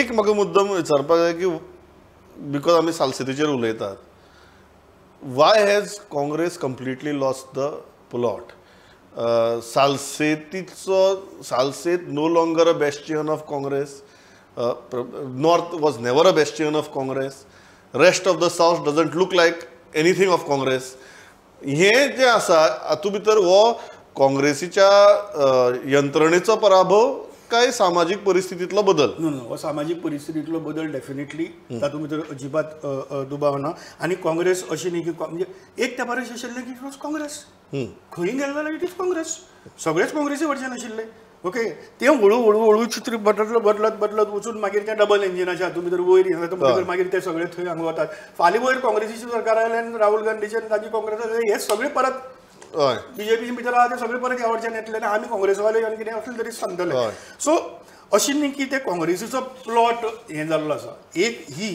एक म्हाका मुद्दम विचारपाक जाय की बिकॉज आमी सालसेतीचेर उलयतात, why has Congress completely lost the plot? Salcete no longer a bastion of Congress, north was never a bastion of Congress, rest of the south doesn't look like anything of Congress. हे जे आसा हातूंत भितर हो काँग्रेसीच्या यंत्रणेचो पराभव काय सामाजीक परिस्थितींतलो बदल? हो सामाजीक परिस्थितींतलो बदल डेफिनेटली तातूंत भितर अजिबात दुबाव ना. आनी काँग्रेस अशी न्ही की म्हणजे एक त्या परस आशिल्लें की इट वॉज काँग्रेस, खंय गेले जाल्यार इट इज काँग्रेस, सगळेच काँग्रेसी वयच्यान आशिल्ले. ओके, तें हळू चित्र बदलत वचून मागीर त्या डबल इंजिनाच्या हातूंत भितर वयर मागीर ते सगळे थंय हांगा वतात. फाल्यां वयर काँग्रेसीचें सरकार आयल्यान राहुल गांधीचे ताजी काँग्रेस हे सगळे परत बीजेपी भितर आहा ते सगळे परत ह्या वटच्यान येतले आनी आमी काँग्रेसवाले आनी कितें असलें तरी सांगतले. सो अशी न्ही की ते काँग्रेसीचो प्लॉट हें जाल्लो आसा. एक ही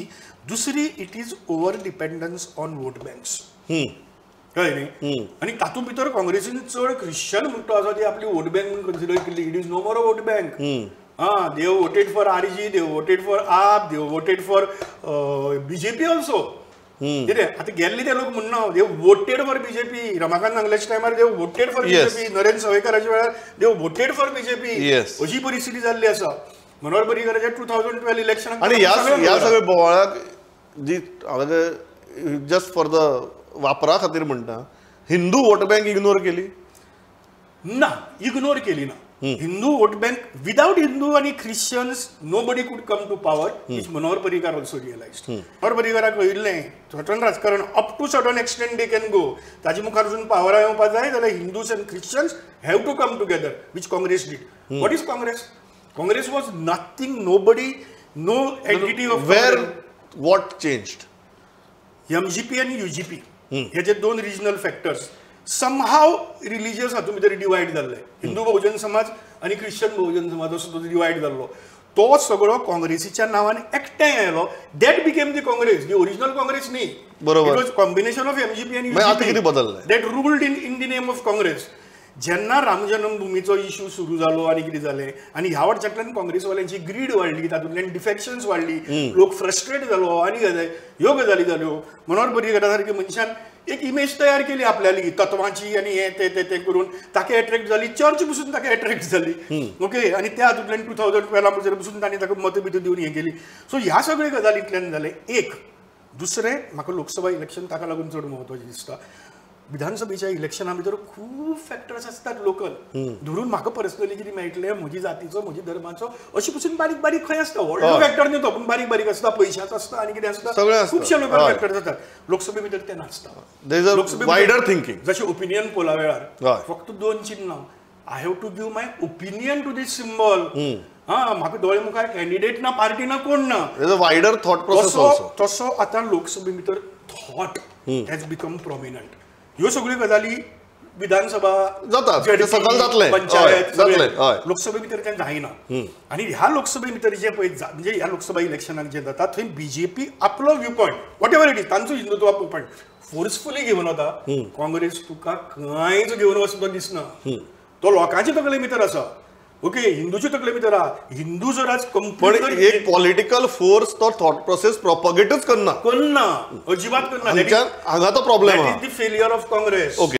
दुसरी, it is over dependence on vote banks, कळ्ळें न्ही. आनी तातूंत भितर काँग्रेसीन चड ख्रिश्चन म्हणटा आसा ती आपली वोट बँक म्हणून कन्सिडर केल्ली. It is no more a vote bank. They have voted for RG, they have voted for AAP, they have voted for BJP also. कितें आतां गेल्ले ते लोक म्हणना they voted for BJP. Ramakant नांगलेच्या टायमार they voted for BJP. Narendra सावयकाराच्या वेळार दे वोटेड फॉर BJP. अशी परिस्थिती जाल्ली आसा. मनोहर पर्रीकराच्या 2012 इलेक्शनाक. आनी ह्या सगळ्या बोवाळाक जी हांवें जस्ट फॉर द वापरा खातीर म्हणटा, हिंदू वोट बँक इग्नोर केली ना, इग्नोर केली ना. Hindu vote bank without Hindu आणि Christians nobody could come to power, which Manohar Parrikar also realised. Manohar पर्रीकाराक कळिल्लें स्वतंत्र राजकारण up to certain extent they can go. ताजे मुखार वचून पावरा येवपा जाय जाल्यार Hindus and Christians have to come together, which Congress did. What is Congress? Congress was nothing, nobody, no entity of. Where what changed? MGP आणि UGP हे जे दोन रिजनल फॅक्टर्स समहाव रिलिजियस हातूंत भितर डिवायड जाल्ले. हिंदू बहुजन समाज आणि ख्रिश्चन बहुजन समाज असो तो डिवायड जाल्लो. तो सगळो काँग्रेसीच्या नांवान एकठांय आयलो. That became the Congress, the original Congress न्ही. बरोबर. It was combination of MGP आणि UGP that ruled in the name of Congress. जेन्ना राम जन्मभूमीचो इश्यू सुरू जालो आनी कितें जालें आनी ह्या वटच्यातल्यान काँग्रेसवाल्यांची ग्रीड वाडली, तातूंतल्यान डिफेक्शन्स वाडली, लोक फ्रस्ट्रेट जालो आनी ह्यो गजाली जाल्यो. मनोहर पर्रीकारा सारके मनशान एक इमेज तयार केली आपल्याली तत्वांची आनी हे ते करून ताका एट्रॅक्ट जाली. चर्च पसून ताका एट्रॅक्ट जाली. ओके, आनी त्या हातूंतल्यान 2012 पसून तांणी ताका मतभेद दिवन हें केली. सो ह्या सगळ्या गजालींतल्यान जालें एक. दुसरें म्हाका लोकसभा इलेक्शन ताका लागून चड म्हत्वाचें दिसता. विधानसभेच्या इलेक्शना भितर खूब फॅक्टर्स आसतात लोकल, धरून म्हाका पर्सनली कितें मेळटलें, म्हजी जातीचो, म्हजी धर्माचो, अशी पसून बारीक बारीक खंय आसता. व्हडलो फॅक्टर न्ही तो, पूण बारीक बारीक आसता. पयशांचो आसता आनी कितें आसता, खुबशे लोकल फॅक्टर जातात. लोकसभे भितर ते नासता. लोकसभे वायडर थिंकिंग. जशें ओपिनियन पोला वेळार फक्त 2 चिन्नां. I have to give my opinion to this symbol. म्हाका दोळे मुखार कॅन्डिडेट ना, पार्टी ना, कोण ना. Wider thought process. तसो आतां लोकसभे भितर थॉट हॅज बिकम प्रॉमिनंट. ह्यो सगळ्यो गजाली विधानसभा जातात, पंचायत लोकसभे भितर तें जायना. आनी ह्या लोकसभे भितर जे पळय म्हणजे ह्या लोकसभा इलेक्शनाक जे जाता थंय BJP आपलो view point what ever it is तांचो हिंदुत्व पॉयंट फोर्सफुली घेवन वता. काँग्रेस तुका खंयच घेवन वचपाक दिसना. तो लोकांचे तकले भितर आसा. ओके, हिंदूचे तकले भितर आहा. हिंदू जर आज पण एक पॉलिटिकल फोर्स तो थॉट प्रोसेस प्रोपगेटच करना, अजिबात करना. हांगा तो problem. That is the failure of Congress.